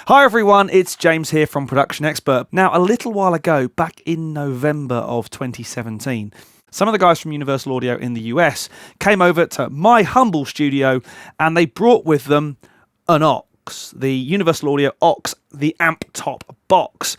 Hi everyone, it's James here from Production Expert. Now, a little while ago, back in November of 2017, some of the guys from Universal Audio in the US came over to my humble studio and they brought with them an aux, the Universal Audio aux, the amp top box.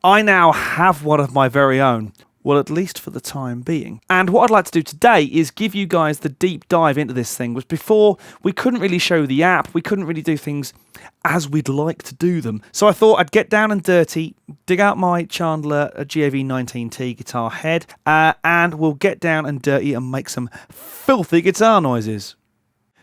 I now have one of my very own. Well, at least for the time being. And what I'd like to do today is give you guys the deep dive into this thing. Was before, we couldn't really show the app, we couldn't really do things as we'd like to do them. So I thought I'd get down and dirty, dig out my Chandler GAV19T guitar head, and we'll get down and dirty and make some filthy guitar noises.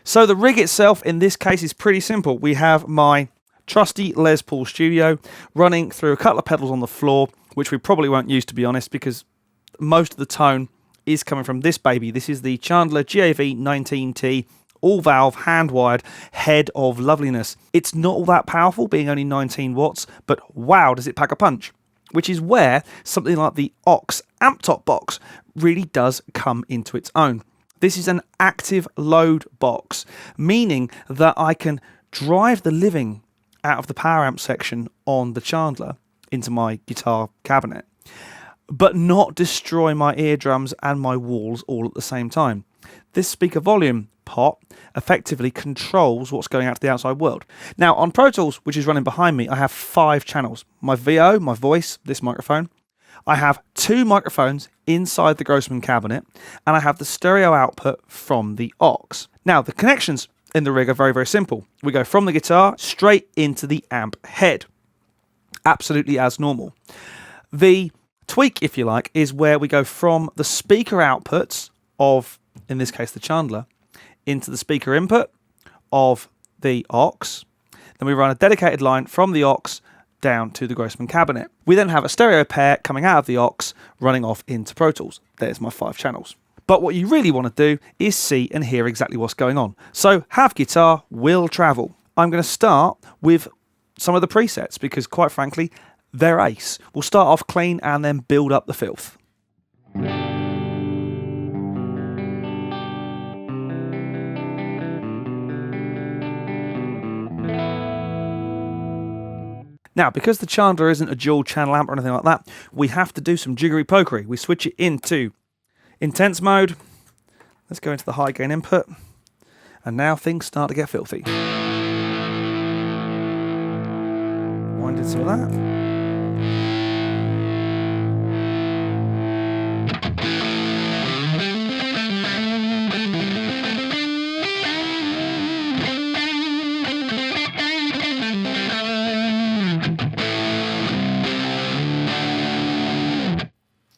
So the rig itself in this case is pretty simple. We have my trusty Les Paul Studio running through a couple of pedals on the floor, which we probably won't use, to be honest, because most of the tone is coming from this baby. This is the Chandler GAV19T all-valve, hand-wired head of loveliness. It's not all that powerful, being only 19 watts, but wow, does it pack a punch. Which is where something like the aux amp top box really does come into its own. This is an active load box, meaning that I can drive the living out of the power amp section on the Chandler into my guitar cabinet, but not destroy my eardrums and my walls all at the same time. This speaker volume pot effectively controls what's going out to the outside world. Now on Pro Tools, which is running behind me, I have 5 channels. My VO, my voice, this microphone. I have 2 microphones inside the Grossman cabinet, and I have the stereo output from the aux. Now the connections in the rig are very, very simple. We go from the guitar straight into the amp head. Absolutely as normal. The tweak, if you like, is where we go from the speaker outputs of, in this case, the Chandler, into the speaker input of the aux. Then we run a dedicated line from the aux down to the Grossman cabinet. We then have a stereo pair coming out of the aux, running off into Pro Tools. There's my 5 channels. But what you really want to do is see and hear exactly what's going on. So have guitar, will travel. I'm going to start with some of the presets because, quite frankly, they're ace. We'll start off clean and then build up the filth. Now, because the Chandler isn't a dual channel amp or anything like that, we have to do some jiggery pokery. We switch it into intense mode. Let's go into the high gain input. And now things start to get filthy. Winded some of that.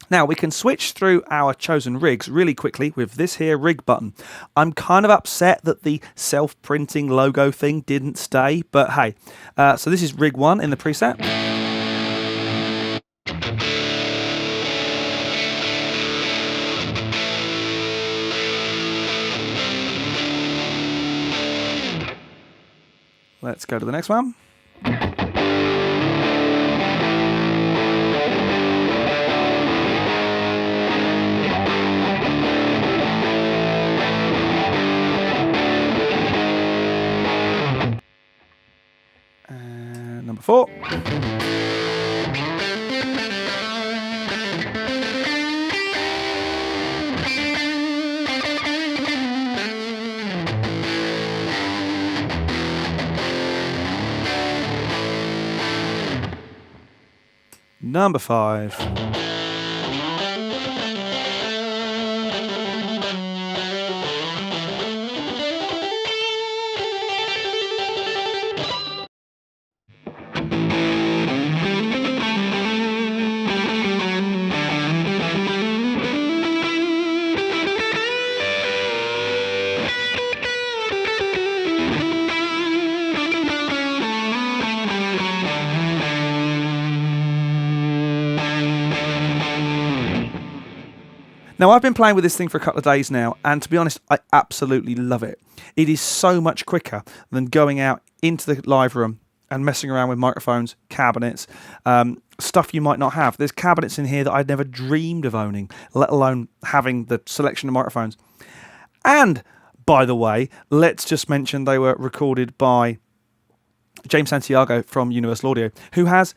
Now we can switch through our chosen rigs really quickly with this here rig button. I'm kind of upset that the self-printing logo thing didn't stay, but hey. So this is rig 1 in the preset. Let's go to the next one. Number 4. Number 5. Now, I've been playing with this thing for a couple of days now, and to be honest, I absolutely love it. It is so much quicker than going out into the live room and messing around with microphones, cabinets, stuff you might not have. There's cabinets in here that I'd never dreamed of owning, let alone having the selection of microphones. And, by the way, let's just mention they were recorded by James Santiago from Universal Audio, who has,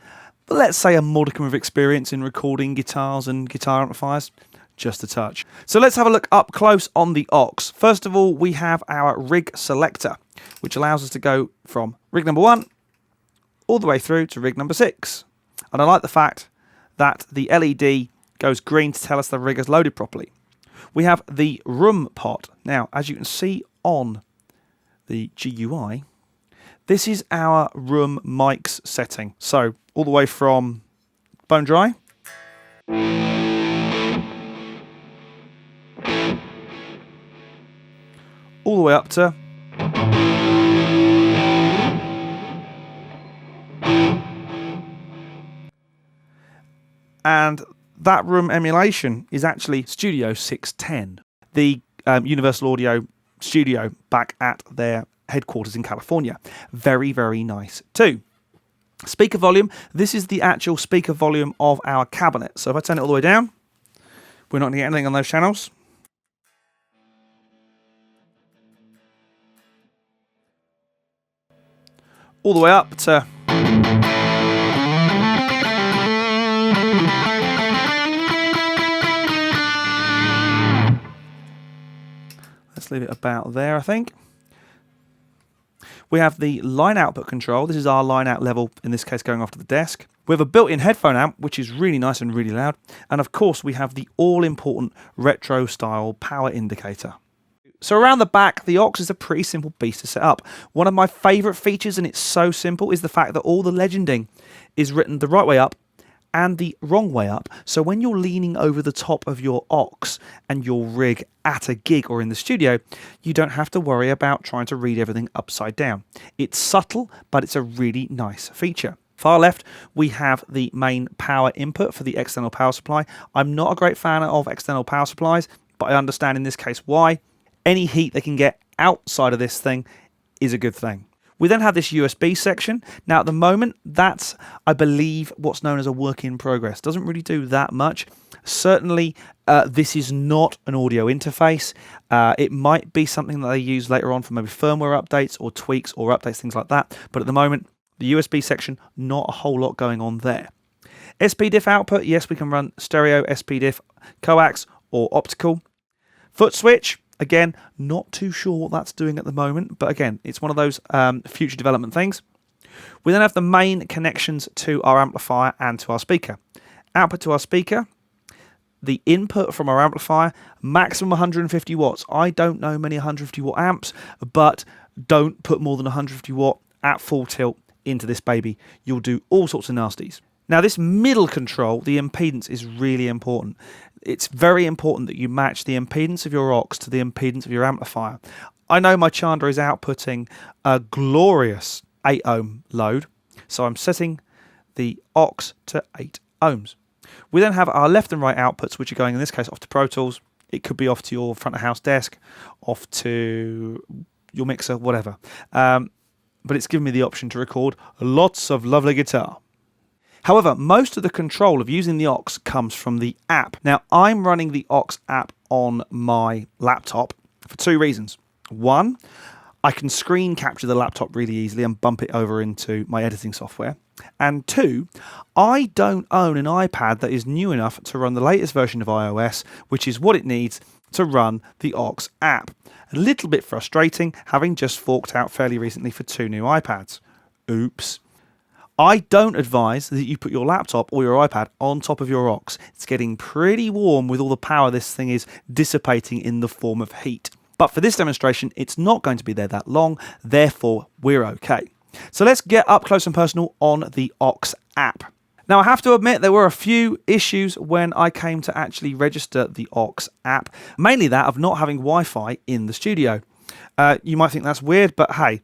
let's say, a modicum of experience in recording guitars and guitar amplifiers. Just a touch. So let's have a look up close on the aux. First of all, we have our rig selector, which allows us to go from rig number 1 all the way through to rig number 6. And I like the fact that the LED goes green to tell us the rig is loaded properly. We have the room pot. Now, as you can see on the GUI, this is our room mics setting. So all the way from bone dry all the way up to and that room emulation is actually Studio 610, the Universal Audio studio back at their headquarters in California. Very, very nice too. Speaker volume, this is the actual speaker volume of our cabinet. So if I turn it all the way down, we're not going to get anything on those channels. All the way up to let's leave it about there, I think. We have the line output control. This is our line out level, in this case going off to the desk. We have a built-in headphone amp, which is really nice and really loud. And of course, we have the all-important retro style power indicator. So around the back, the aux is a pretty simple beast to set up. One of my favourite features, and it's so simple, is the fact that all the legending is written the right way up and the wrong way up. So when you're leaning over the top of your aux and your rig at a gig or in the studio, you don't have to worry about trying to read everything upside down. It's subtle, but it's a really nice feature. Far left, we have the main power input for the external power supply. I'm not a great fan of external power supplies, but I understand in this case why. Any heat they can get outside of this thing is a good thing. We then have this USB section. Now at the moment, that's, I believe, what's known as a work in progress. Doesn't really do that much. Certainly, this is not an audio interface. It might be something that they use later on for maybe firmware updates or tweaks or updates, things like that. But at the moment, the USB section, not a whole lot going on there. SPDIF output, yes, we can run stereo, SPDIF, coax or optical. Foot switch. Again, not too sure what that's doing at the moment, but again, it's one of those future development things. We then have the main connections to our amplifier and to our speaker. Output to our speaker, the input from our amplifier, maximum 150 watts. I don't know many 150 watt amps, but don't put more than 150 watt at full tilt into this baby. You'll do all sorts of nasties. Now this middle control, the impedance, is really important. It's very important that you match the impedance of your aux to the impedance of your amplifier. I know my Chandra is outputting a glorious 8 ohm load, so I'm setting the aux to 8 ohms. We then have our left and right outputs, which are going in this case off to Pro Tools. It could be off to your front of house desk, off to your mixer, whatever. But it's given me the option to record lots of lovely guitar. However, most of the control of using the aux comes from the app. Now, I'm running the aux app on my laptop for two reasons. One, I can screen capture the laptop really easily and bump it over into my editing software. And two, I don't own an iPad that is new enough to run the latest version of iOS, which is what it needs to run the aux app. A little bit frustrating, having just forked out fairly recently for 2 new iPads. Oops. I don't advise that you put your laptop or your iPad on top of your aux. It's getting pretty warm with all the power this thing is dissipating in the form of heat. But for this demonstration, it's not going to be there that long, therefore we're okay. So let's get up close and personal on the aux app. Now I have to admit there were a few issues when I came to actually register the aux app, mainly that of not having Wi-Fi in the studio. You might think that's weird, but hey,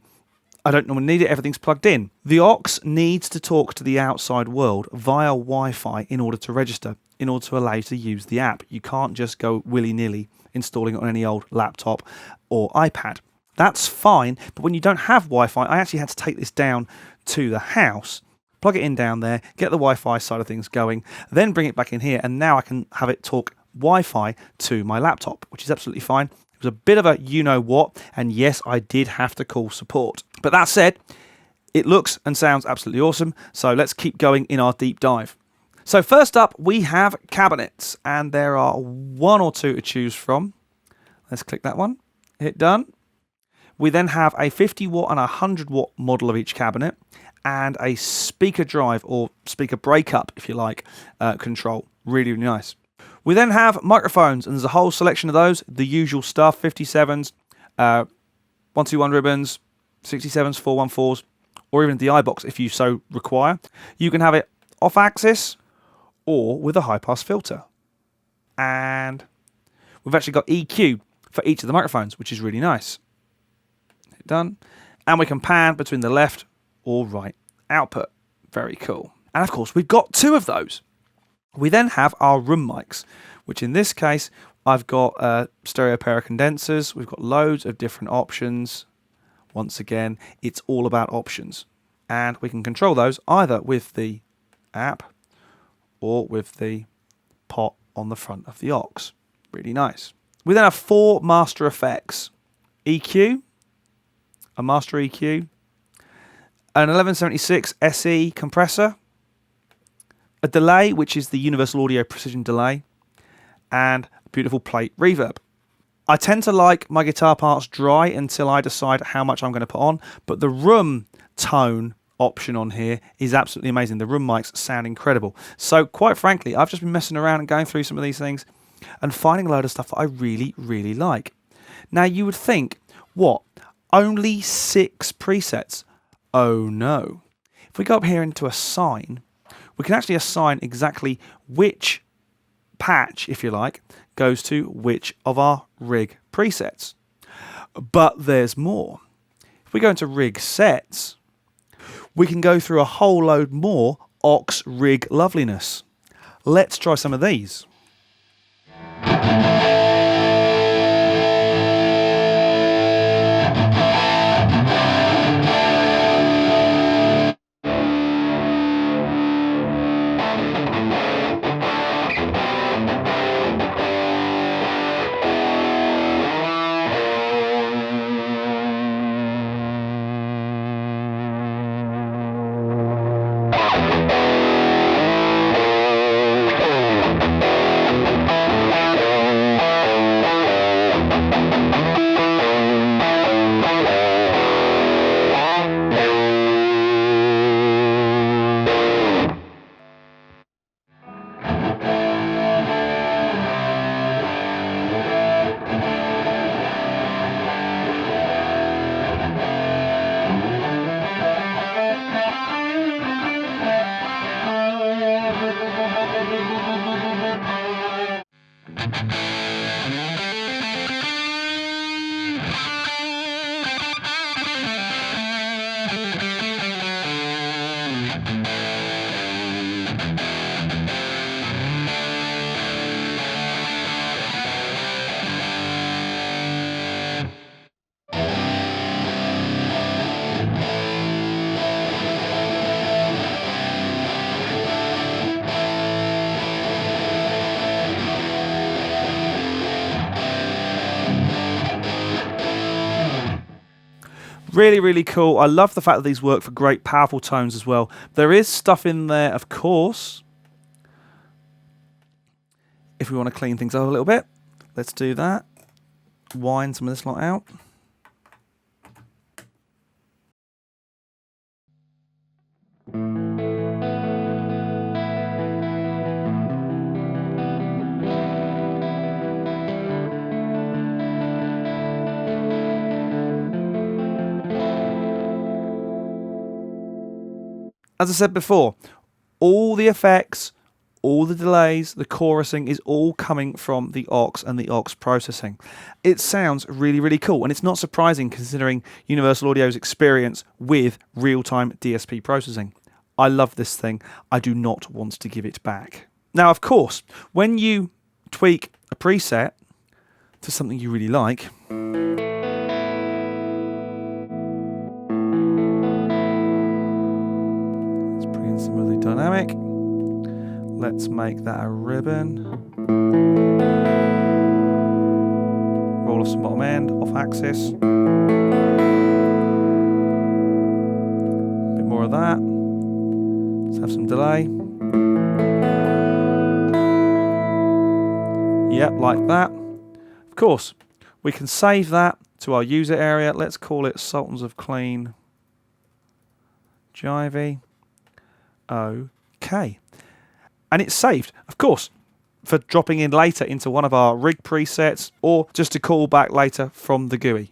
I don't normally need it, everything's plugged in. The aux needs to talk to the outside world via Wi-Fi in order to register, in order to allow you to use the app. You can't just go willy-nilly installing it on any old laptop or iPad. That's fine, but when you don't have Wi-Fi, I actually had to take this down to the house, plug it in down there, get the Wi-Fi side of things going, then bring it back in here, and now I can have it talk Wi-Fi to my laptop, which is absolutely fine. It was a bit of a you-know-what, and yes, I did have to call support. But that said, It looks and sounds absolutely awesome, so let's keep going in our deep dive. So first up, we have cabinets, and there are 1 or 2 to choose from. Let's click that one, hit done. We then have a 50 watt and a 100 watt model of each cabinet, and a speaker drive, or speaker breakup if you like, control. Really, really nice. We then have microphones, and there's a whole selection of those, the usual stuff, 57s, 121 ribbons, 67s, 414s, or even DI box if you so require. You can have it off axis or with a high pass filter. And we've actually got EQ for each of the microphones, which is really nice. Hit done. And we can pan between the left or right output. Very cool. And of course, we've got 2 of those. We then have our room mics, which in this case, I've got a stereo pair of condensers. We've got loads of different options. Once again, it's all about options. And we can control those either with the app or with the pot on the front of the aux. Really nice. We then have 4 master effects. EQ, a master EQ, an 1176 SE compressor, a delay, which is the Universal Audio Precision delay, and a beautiful plate reverb. I tend to like my guitar parts dry until I decide how much I'm going to put on, but the room tone option on here is absolutely amazing. The room mics sound incredible. So quite frankly, I've just been messing around and going through some of these things and finding a load of stuff that I really, really like. Now you would think, what? Only 6 presets? Oh no. If we go up here into assign, we can actually assign exactly which patch, if you like, goes to which of our rig presets. But there's more. If we go into rig sets, we can go through a whole load more aux rig loveliness. Let's try some of these. Really, really cool. I love the fact that these work for great, powerful tones as well. There is stuff in there, of course. If we want to clean things up a little bit, let's do that. Wind some of this lot out. As I said before, all the effects, all the delays, the chorusing is all coming from the aux and the aux processing. It sounds really, really cool, and it's not surprising considering Universal Audio's experience with real-time DSP processing. I love this thing. I do not want to give it back. Now, of course, when you tweak a preset to something you really like, smoothly dynamic. Let's make that a ribbon. Roll off some bottom end, off axis. that. Let's have some delay. Yep, like that. Of course, we can save that to our user area. Let's call it Sultans of Clean Jivey. Okay. And it's saved, of course, for dropping in later into one of our rig presets or just to call back later from the GUI.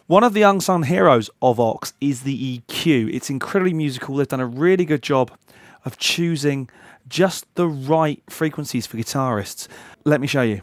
One of the unsung heroes of Aux is the EQ. It's incredibly musical. They've done a really good job of choosing just the right frequencies for guitarists. Let me show you.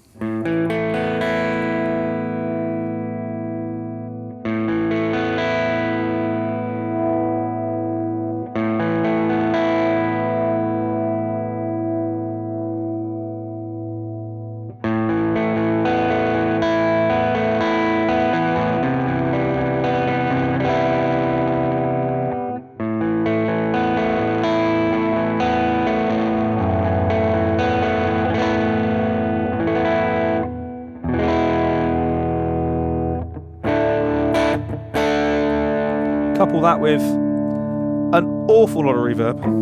Couple that with an awful lot of reverb.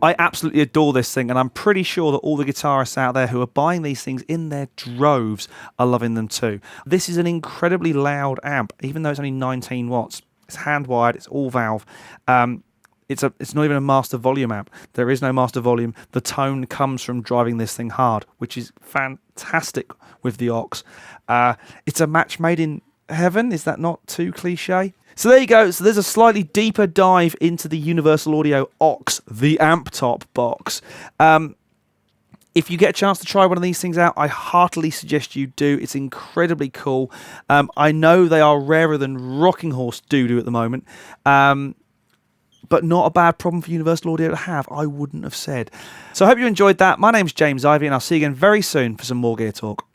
I absolutely adore this thing, and I'm pretty sure that all the guitarists out there who are buying these things in their droves are loving them too. This is an incredibly loud amp, even though it's only 19 watts. It's hand-wired, it's all valve. It's not even a master volume amp. There is no master volume. The tone comes from driving this thing hard, which is fantastic with the Aux. It's a match made in heaven. Is that not too cliche? So there you go. So there's a slightly deeper dive into the Universal Audio Aux, the amp top box. If you get a chance to try one of these things out, I heartily suggest you do. It's incredibly cool. I know they are rarer than rocking horse doo-doo at the moment, but not a bad problem for Universal Audio to have, I wouldn't have said. So I hope you enjoyed that. My name's James Ivey, and I'll see you again very soon for some more Gear Talk.